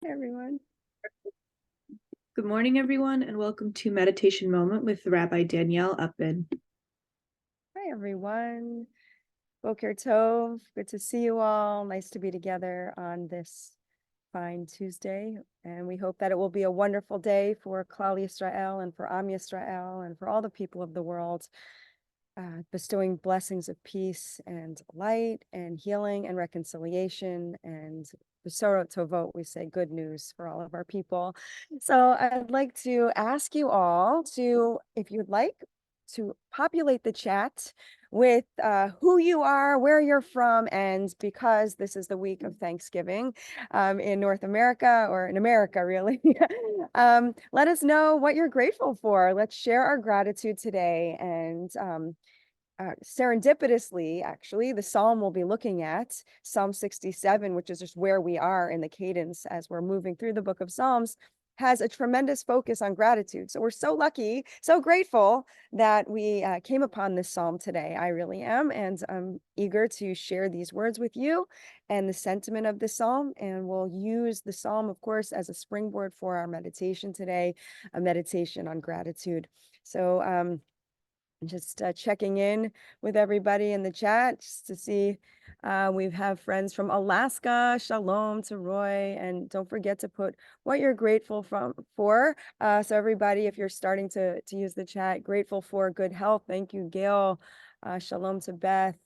Hi, everyone. Good morning, everyone, and welcome to Meditation Moment with Rabbi Danielle Uppin. Hi, everyone. Boker Tov. Good to see you all. Nice to be together on this fine Tuesday. And we hope that it will be a wonderful day for Klal Yisrael and for Am Yisrael and for all the people of the world, bestowing blessings of peace and light and healing and reconciliation and Besorot Tovot, we say good news for all of our people. So I'd like to ask you all to, if you'd like, to populate the chat with who you are, where you're from, and because this is the week of Thanksgiving in North America, or in America, really, let us know what you're grateful for. Let's share our gratitude today. And serendipitously, actually, the psalm we'll be looking at, Psalm 67, which is just where we are in the cadence as we're moving through the book of Psalms, has a tremendous focus on gratitude. So we're so lucky, so grateful that we came upon this psalm today. I really am, and I'm eager to share these words with you and the sentiment of the psalm. And we'll use the psalm, of course, as a springboard for our meditation today, a meditation on gratitude. So just checking in with everybody in the chat just to see. We have friends from Alaska. Shalom to Roy. And don't forget to put what you're grateful for. So everybody, if you're starting to use the chat, grateful for good health. Thank you, Gail. Shalom to Beth.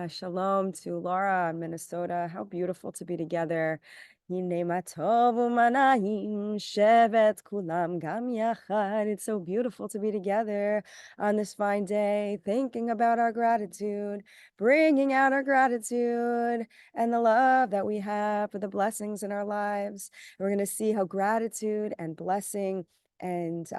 Shalom to Laura, Minnesota. How beautiful to be together. It's so beautiful to be together on this fine day, thinking about our gratitude, bringing out our gratitude and the love that we have for the blessings in our lives. We're going to see how gratitude and blessing and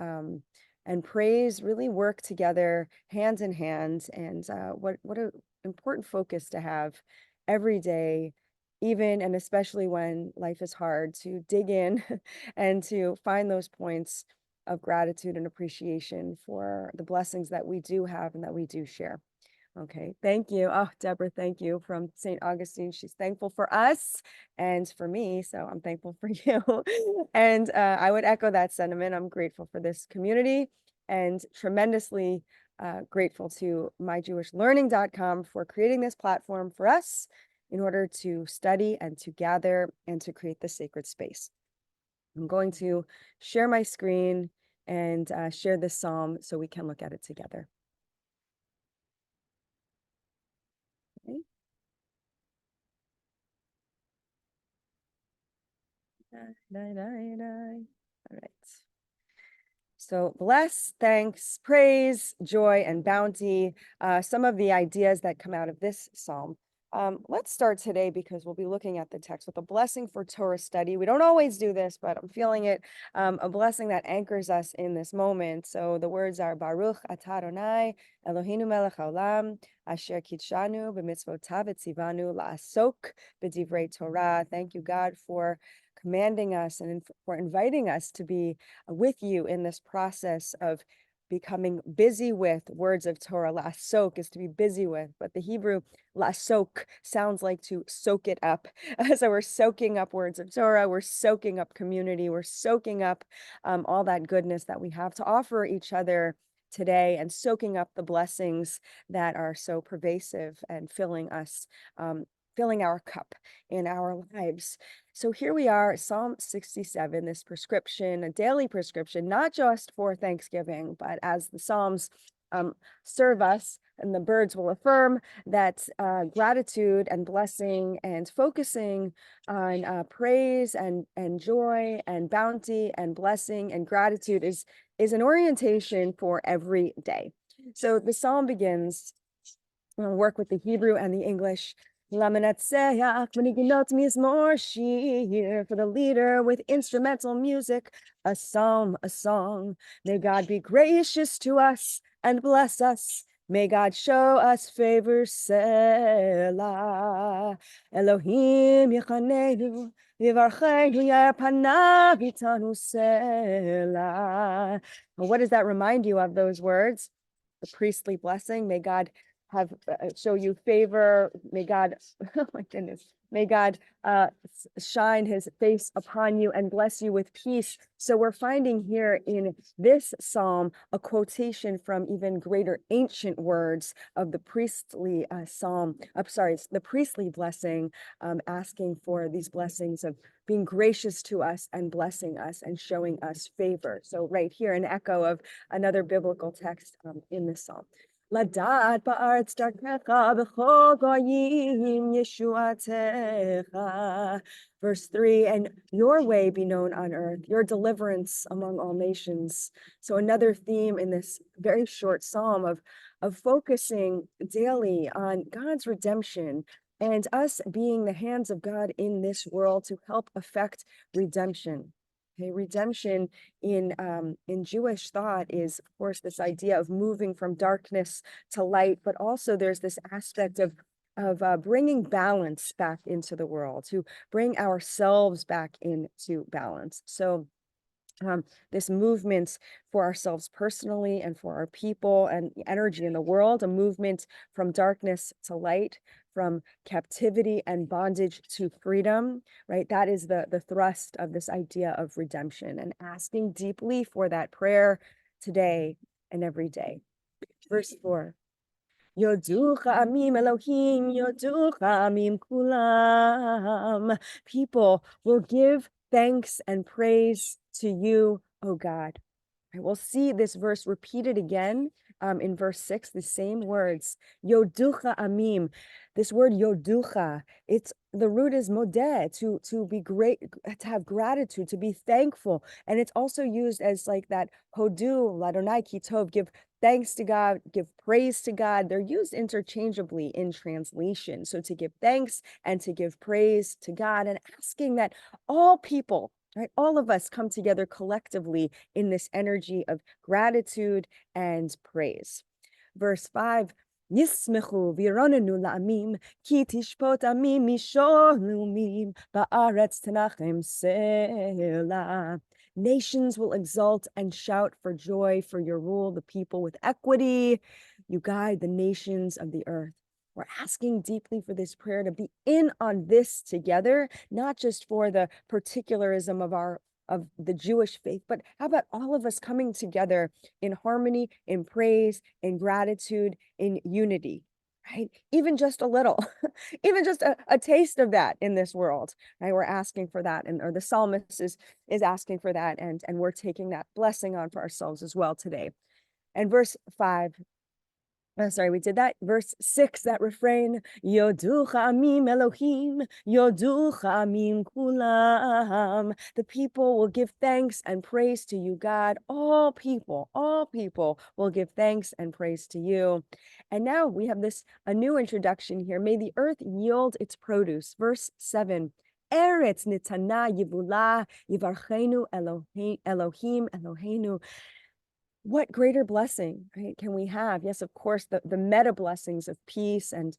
praise really work together hand in hand, and what an important focus to have every day, even and especially when life is hard, to dig in and to find those points of gratitude and appreciation for the blessings that we do have and that we do share. Okay, thank you. Oh, Deborah, thank you from St. Augustine. She's thankful for us and for me, so I'm thankful for you. And I would echo that sentiment. I'm grateful for this community and tremendously grateful to myjewishlearning.com for creating this platform for us in order to study and to gather and to create the sacred space. I'm going to share my screen and share this psalm so we can look at it together. Okay. All right. So bless, thanks, praise, joy, and bounty, some of the ideas that come out of this psalm. Let's start today because we'll be looking at the text with a blessing for Torah study. We don't always do this, but I'm feeling it, a blessing that anchors us in this moment. So the words are Baruch atah Adonai Eloheinu melech haolam asher kitshanu b'mitzvotav etzivanu la'asok b'divrei Torah. Thank you, God, for commanding us and for inviting us to be with you in this process of becoming busy with words of Torah. La'asok is to be busy with, but the Hebrew la'asok sounds like to soak it up. So we're soaking up words of Torah, we're soaking up community, we're soaking up all that goodness that we have to offer each other today, and soaking up the blessings that are so pervasive and filling us, filling our cup in our lives. So here we are, Psalm 67, this prescription, a daily prescription, not just for Thanksgiving, but as the Psalms serve us, and the birds will affirm that gratitude and blessing and focusing on praise and joy and bounty and blessing and gratitude is an orientation for every day. So the psalm begins, we'll work with the Hebrew and the English. For the leader with instrumental music, a psalm, a song. May God be gracious to us and bless us. May God show us favor, Selah. Elohim yechanenu, v'yvarchenu yair panav itanu, Selah. What does that remind you of, those words? The priestly blessing. May God have show you favor. May God, oh my goodness, may God shine his face upon you and bless you with peace. So we're finding here in this psalm a quotation from even greater ancient words of the priestly psalm. I'm sorry, it's the priestly blessing, asking for these blessings of being gracious to us and blessing us and showing us favor. So right here, an echo of another biblical text in this psalm. לדעת בארץ דרכך בכל גויים ישועתך. Verse 3, and your way be known on earth, your deliverance among all nations. So another theme in this very short psalm of focusing daily on God's redemption and us being the hands of God in this world to help effect redemption. Okay, redemption in Jewish thought is, of course, this idea of moving from darkness to light, but also there's this aspect of bringing balance back into the world, to bring ourselves back into balance. So this movement for ourselves personally and for our people and energy in the world, a movement from darkness to light, from captivity and bondage to freedom, right? That is the thrust of this idea of redemption, and asking deeply for that prayer today and every day. Verse 4. Yoducha amim Elohim, yoducha amim kulam. People will give thanks and praise to you, O God. Right, we'll see this verse repeated again in verse 6, the same words. Yoducha amim. This word yoducha, it's the root is modeh, to be great, to have gratitude, to be thankful. And it's also used as like that hodu, ladonai kitov, give thanks to God, give praise to God. They're used interchangeably in translation. So to give thanks and to give praise to God, and asking that all people, right, all of us come together collectively in this energy of gratitude and praise. Verse 5, Yismechu v'yironenu la'amim, ki tishpot amim mishor leumim, ba'aretz tenachem selah. Nations will exult and shout for joy for your rule, the people with equity. You guide the nations of the earth. We're asking deeply for this prayer to be in on this together, not just for the particularism of the Jewish faith, but how about all of us coming together in harmony, in praise, in gratitude, in unity, right? Even just a little, even just a taste of that in this world, right? We're asking for that, or the psalmist is asking for that, and we're taking that blessing on for ourselves as well today. And verse 5, sorry, we did that. Verse 6, that refrain, Yoducha amim Elohim, Yoducha amim kulam. The people will give thanks and praise to you, God. All people will give thanks and praise to you. And now we have a new introduction here. May the earth yield its produce. Verse 7. Eretz nitana yivula yivarchenu Elohim Eloheinu. What greater blessing, right, can we have? Yes, of course, the meta blessings of peace and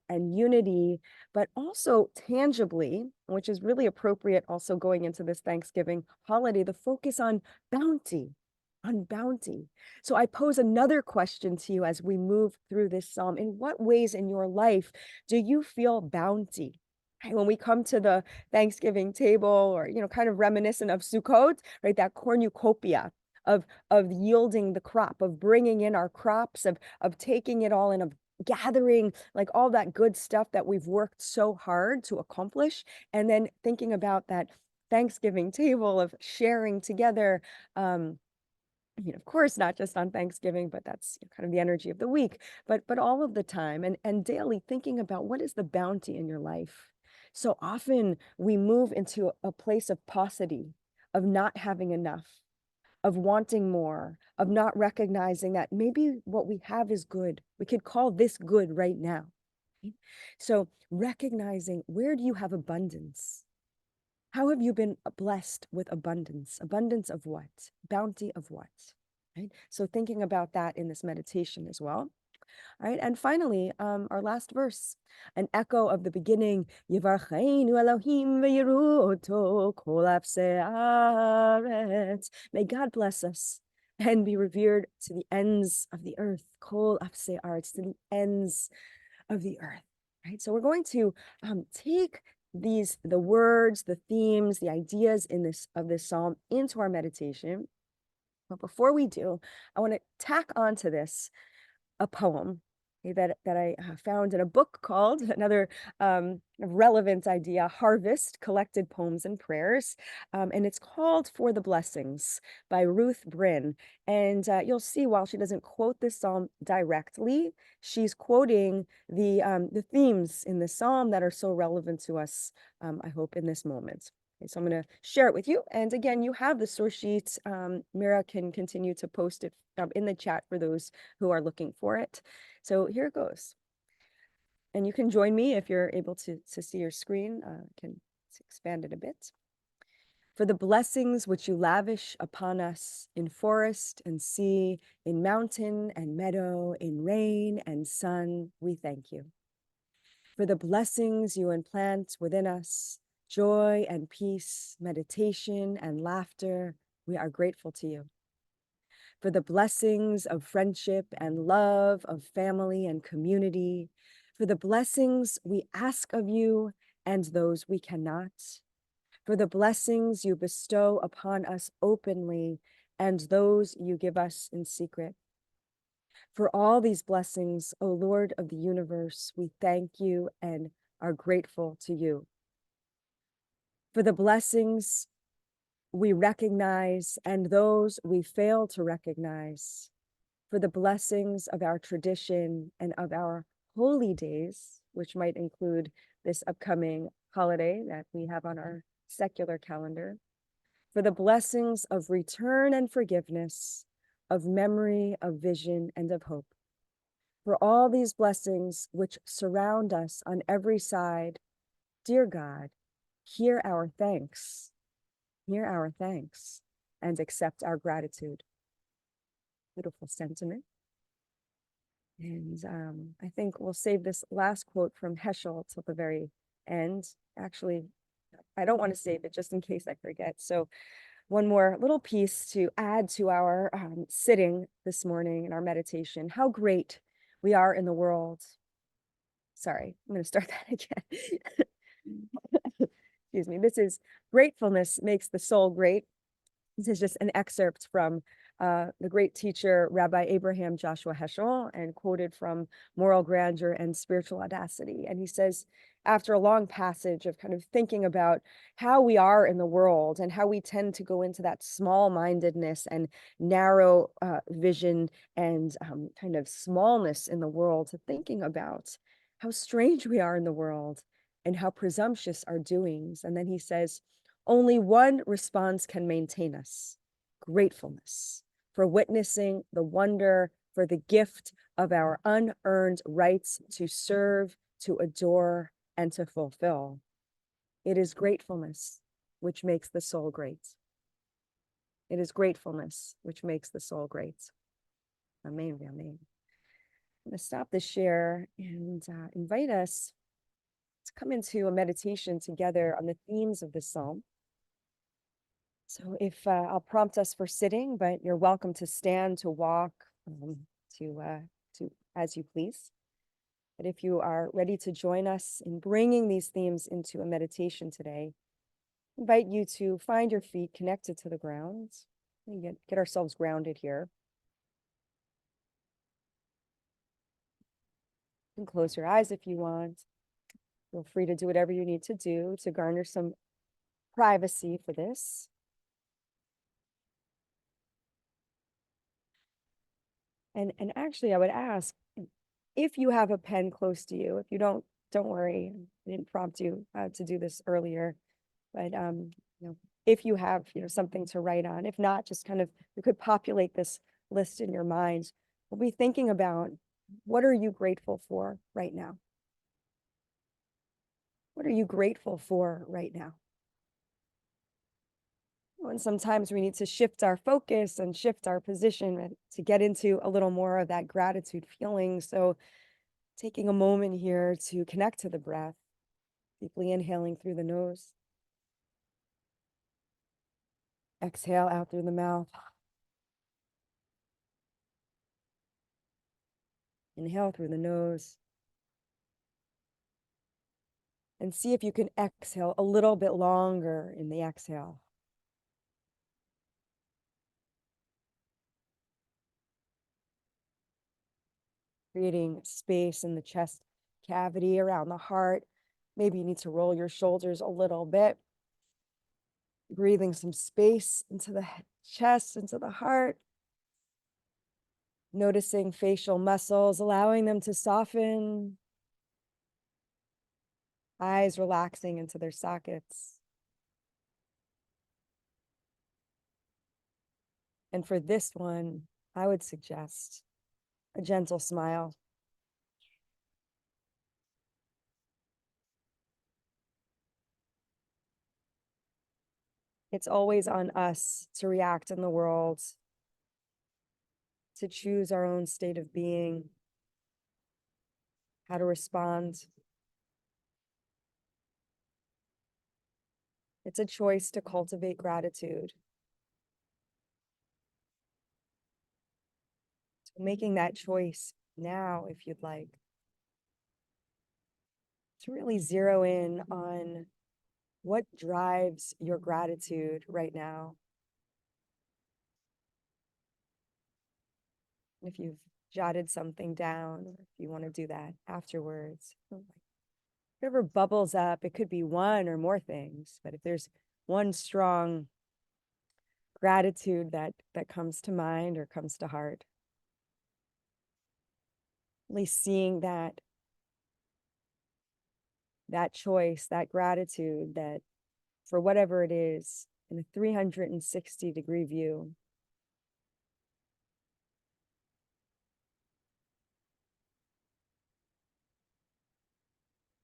unity, but also tangibly, which is really appropriate also going into this Thanksgiving holiday, the focus on bounty, on bounty. So I pose another question to you as we move through this psalm. In what ways in your life do you feel bounty? When we come to the Thanksgiving table, or, kind of reminiscent of Sukkot, right, that cornucopia of yielding the crop, of bringing in our crops, of taking it all in, of gathering like all that good stuff that we've worked so hard to accomplish, and then thinking about that Thanksgiving table of sharing together. Of course, not just on Thanksgiving, but that's kind of the energy of the week, but all of the time, and daily thinking about what is the bounty in your life. So often we move into a place of paucity, of not having enough, of wanting more, of not recognizing that maybe what we have is good. We could call this good right now. So recognizing, where do you have abundance? How have you been blessed with abundance? Abundance of what? Bounty of what? Right? So thinking about that in this meditation as well. All right, and finally, our last verse, an echo of the beginning. Yivarcheinu Elohim v'yiruto kol haaretz. May God bless us. and be revered to the ends of the earth. Kol afsei arts, to the ends of the earth, right? So we're going to take the words, the themes, the ideas in this psalm into our meditation. But before we do, I want to tack onto this a poem, okay, that I found in a book called, another relevant idea, Harvest, Collected Poems and Prayers. And it's called For the Blessings by Ruth Bryn. And you'll see, while she doesn't quote this psalm directly, she's quoting the themes in the psalm that are so relevant to us, I hope, in this moment. Okay, so I'm going to share it with you. And again, you have the source sheet. Mira can continue to post it in the chat for those who are looking for it. So here it goes. And you can join me if you're able to see your screen. Can expand it a bit. For the blessings which you lavish upon us in forest and sea, in mountain and meadow, in rain and sun, we thank you. For the blessings you implant within us, joy and peace, meditation and laughter, we are grateful to you. For the blessings of friendship and love, of family and community, for the blessings we ask of you and those we cannot, for the blessings you bestow upon us openly and those you give us in secret. For all these blessings, O Lord of the universe, we thank you and are grateful to you. For the blessings we recognize and those we fail to recognize, for the blessings of our tradition and of our holy days, which might include this upcoming holiday that we have on our secular calendar, for the blessings of return and forgiveness, of memory, of vision, and of hope. For all these blessings which surround us on every side, dear God, hear our thanks, and accept our gratitude. Beautiful sentiment. And I think we'll save this last quote from Heschel till the very end. Actually, I don't want to save it just in case I forget. So one more little piece to add to our sitting this morning in our meditation. How great we are in the world. Sorry, I'm going to start that again. Excuse me. This is gratefulness makes the soul great. This is just an excerpt from the great teacher, Rabbi Abraham Joshua Heschel, and quoted from Moral Grandeur and Spiritual Audacity. And he says, after a long passage of kind of thinking about how we are in the world and how we tend to go into that small-mindedness and narrow vision and kind of smallness in the world, to thinking about how strange we are in the world and how presumptuous our doings. And then he says, only one response can maintain us: gratefulness, for witnessing the wonder, for the gift of our unearned rights to serve, to adore, and to fulfill. It is gratefulness which makes the soul great. It is gratefulness which makes the soul great. Amen. Amen. I'm going to stop the share and invite us to come into a meditation together on the themes of this psalm. So if I'll prompt us for sitting, but you're welcome to stand, to walk, to as you please. But if you are ready to join us in bringing these themes into a meditation today, I invite you to find your feet connected to the ground and get ourselves grounded here. You can close your eyes if you want. Feel free to do whatever you need to do to garner some privacy for this. And actually, I would ask, if you have a pen close to you. If you don't worry. I didn't prompt you to do this earlier, but if you have something to write on. If not, just kind of, you could populate this list in your mind. We'll be thinking about, what are you grateful for right now? What are you grateful for right now? And sometimes we need to shift our focus and shift our position to get into a little more of that gratitude feeling. So taking a moment here to connect to the breath, deeply inhaling through the nose. Exhale out through the mouth. Inhale through the nose. And see if you can exhale a little bit longer in the exhale. Creating space in the chest cavity around the heart. Maybe you need to roll your shoulders a little bit. Breathing some space into the chest, into the heart. Noticing facial muscles, allowing them to soften. Eyes relaxing into their sockets. And for this one, I would suggest a gentle smile. It's always on us to react in the world, to choose our own state of being, how to respond. It's a choice to cultivate gratitude. So making that choice now, if you'd like, to really zero in on what drives your gratitude right now. If you've jotted something down, or if you want to do that afterwards, whatever bubbles up, it could be one or more things, but if there's one strong gratitude that comes to mind or comes to heart, really seeing that choice, that gratitude, that for whatever it is, in a 360-degree view.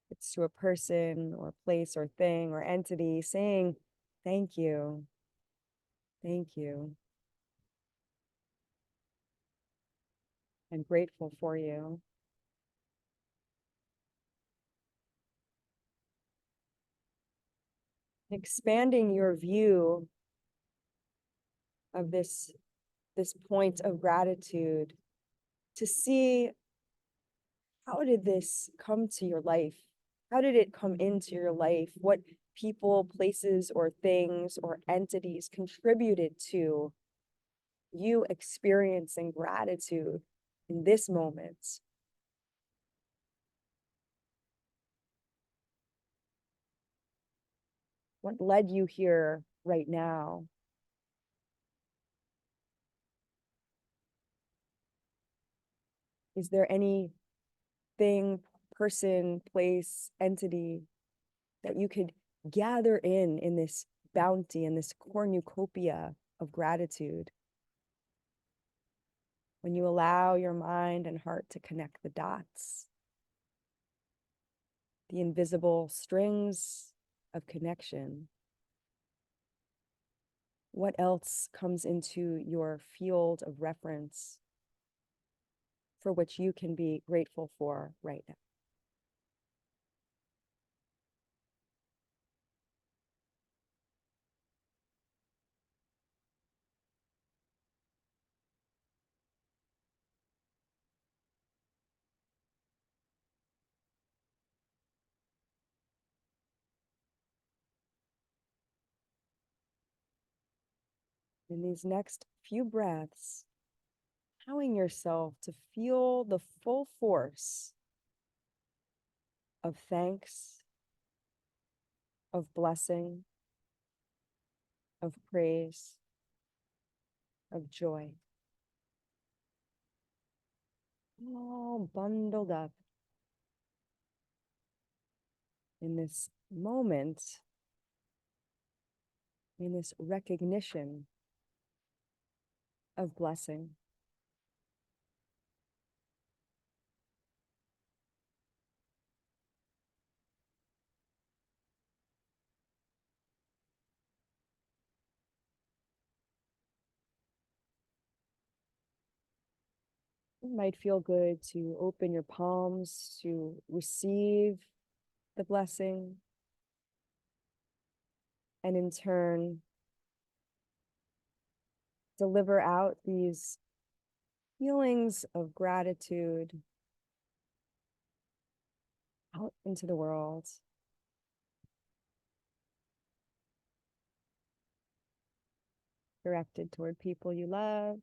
It's to a person or place or thing or entity saying, thank you, thank you. I'm grateful for you. Expanding your view of this point of gratitude to see, how did this come to your life? How did it come into your life? What people, places, or things or entities contributed to you experiencing gratitude in this moment? What led you here right now? Is there any thing, person, place, entity that you could gather in this bounty, in this cornucopia of gratitude? When you allow your mind and heart to connect the dots, the invisible strings of connection, what else comes into your field of reference for which you can be grateful for right now? In these next few breaths, allowing yourself to feel the full force of thanks, of blessing, of praise, of joy, all bundled up in this moment, in this recognition of blessing. It might feel good to open your palms to receive the blessing, and in turn, deliver out these feelings of gratitude out into the world. Directed toward people you love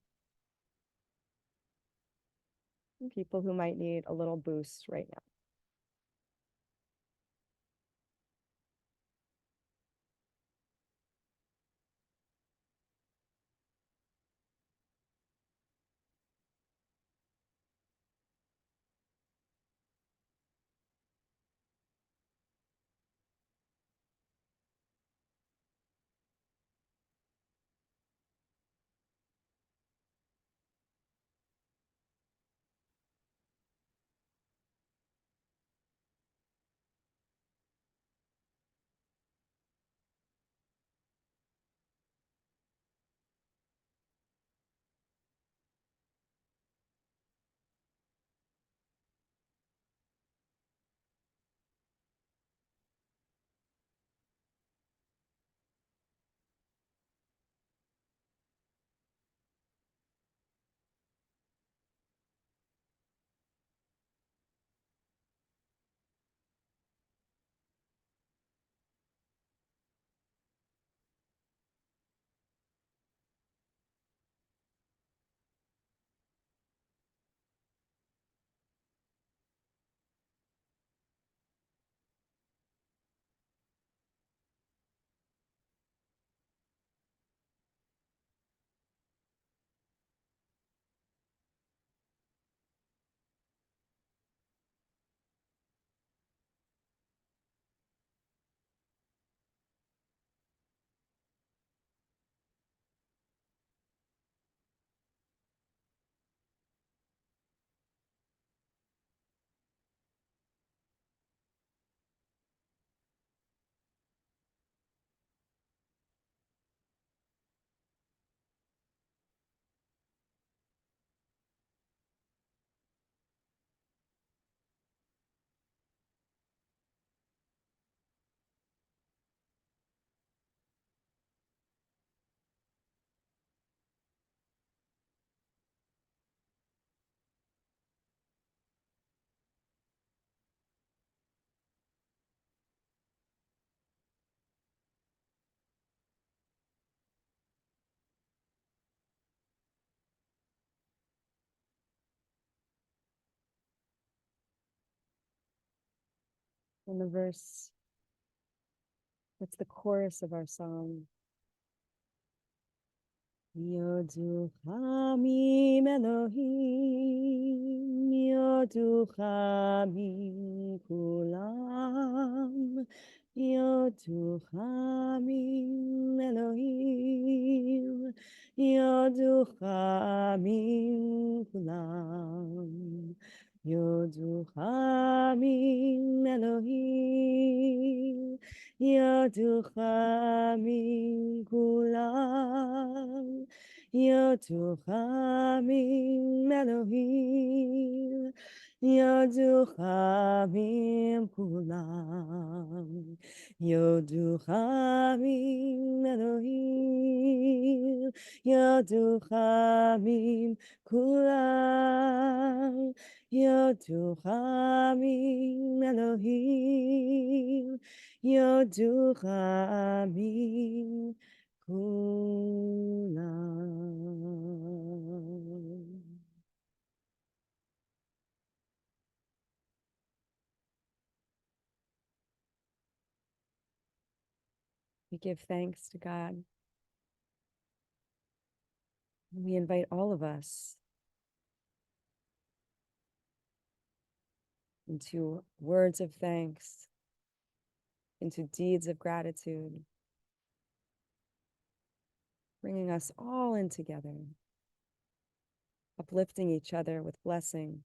and people who might need a little boost right now. And the verse, that's the chorus of our song. Yoduchamim Elohim, Yoduchamim Kulam, Yoduchamim Elohim, Yoduchamim Kulam, Yoduchamim Elohim, Yoduchamim Kulam, Yoduchamim Elohim, Yoduchamim Kulam, Yoduchamim Elohim, Yoduchamim Kulam, Yoduchamim Elohim, Yoduchamim Kulam. We give thanks to God. We invite all of us into words of thanks, into deeds of gratitude, bringing us all in together, uplifting each other with blessing,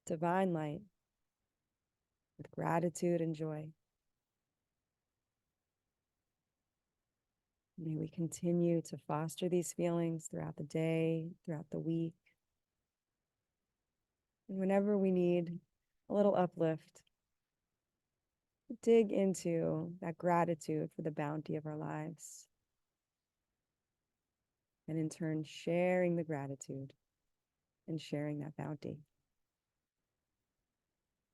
divine light, with gratitude and joy. May we continue to foster these feelings throughout the day, throughout the week. And whenever we need a little uplift, dig into that gratitude for the bounty of our lives. And in turn, sharing the gratitude and sharing that bounty.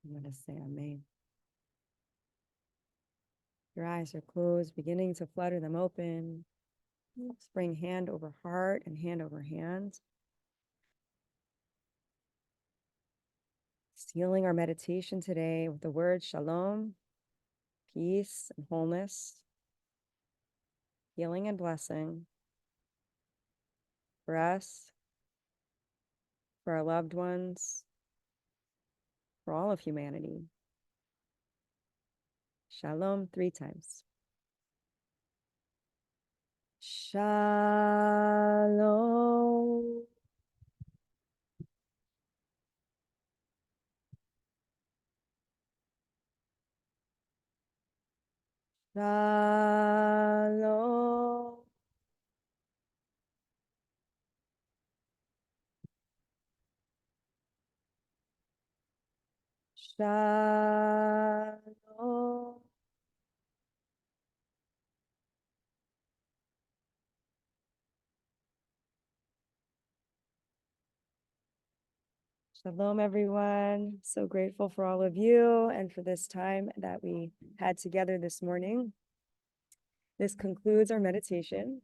I'm going to say amen. Your eyes are closed, beginning to flutter them open. Let's bring hand over heart and hand over hand. Sealing our meditation today with the word shalom, peace and wholeness, healing and blessing for us, for our loved ones, for all of humanity. Shalom 3 times. Shalom. Shalom. Shalom. Shalom, everyone. So grateful for all of you and for this time that we had together this morning. This concludes our meditation.